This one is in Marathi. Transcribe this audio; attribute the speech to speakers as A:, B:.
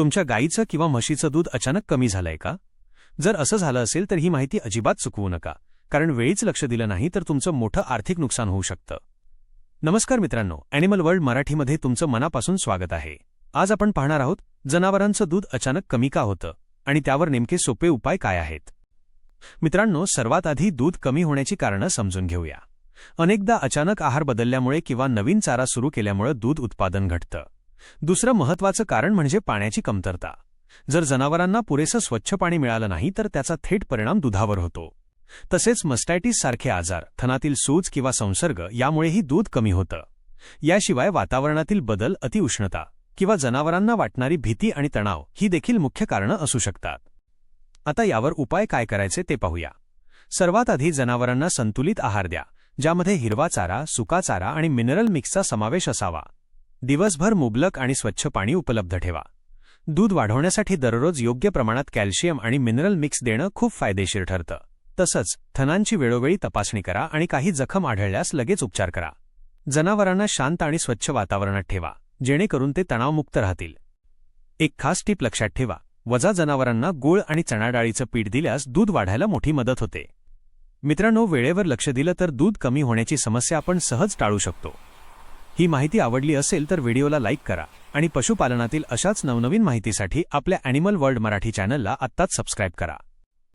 A: तुमच्या गाईचं किंवा म्हशीचं दूध अचानक कमी झालंय का? जर असं झालं असेल तर ही माहिती अजिबात चुकवू नका, कारण वेळीच लक्ष दिलं नाही तर तुमचं मोठं आर्थिक नुकसान होऊ शकतं. नमस्कार मित्रांनो, ॲनिमल वर्ल्ड मराठीमध्ये तुमचं मनापासून स्वागत आहे. आज आपण पाहणार आहोत जनावरांचं दूध अचानक कमी का होतं आणि त्यावर नेमके सोपे उपाय काय आहेत. मित्रांनो, सर्वात आधी दूध कमी होण्याची कारणं समजून घेऊया. अनेकदा अचानक आहार बदलल्यामुळे किंवा नवीन चारा सुरू केल्यामुळे दूध उत्पादन घटतं. दुसरं महत्त्वाचं कारण म्हणजे पाण्याची कमतरता. जर जनावरांना पुरेसं स्वच्छ पाणी मिळालं नाही तर त्याचा थेट परिणाम दुधावर होतो. तसेच मस्टायटिस सारखे आजार, थनातील सूज किंवा संसर्ग यामुळेही दूध कमी होतं. याशिवाय वातावरणातील बदल, अतिउष्णता किंवा जनावरांना वाटणारी भीती आणि तणाव ही देखील मुख्य कारणं असू शकतात. आता यावर उपाय काय करायचे ते पाहूया. सर्वात आधी जनावरांना संतुलित आहार द्या, ज्यामध्ये हिरवा चारा, सुका चारा आणि मिनरल मिक्सचा समावेश असावा. दिवसभर मुबलक आणि स्वच्छ पाणी उपलब्ध ठेवा. दूध वाढवण्यासाठी दररोज योग्य प्रमाणात कॅल्शियम आणि मिनरल मिक्स देणं खूप फायदेशीर ठरतं. तसंच थनांची वेळोवेळी तपासणी करा आणि काही जखम आढळल्यास लगेच उपचार करा. जनावरांना शांत आणि स्वच्छ वातावरणात ठेवा, जेणेकरून ते तणावमुक्त राहतील. एक खास टीप लक्षात ठेवा, वजा जनावरांना गूळ आणि चणाडाळीचं पीठ दिल्यास दूध वाढायला मोठी मदत होते. मित्रांनो, वेळेवर लक्ष दिलं तर दूध कमी होण्याची समस्या आपण सहज टाळू शकतो. ही माहिती आवडली असेल तर व्हिडिओला लाईक करा आणि पशुपालनातील अशाच नवनवीन माहितीसाठी आपल्या ॲनिमल वर्ल्ड मराठी चॅनलला आत्ताच सबस्क्राईब करा.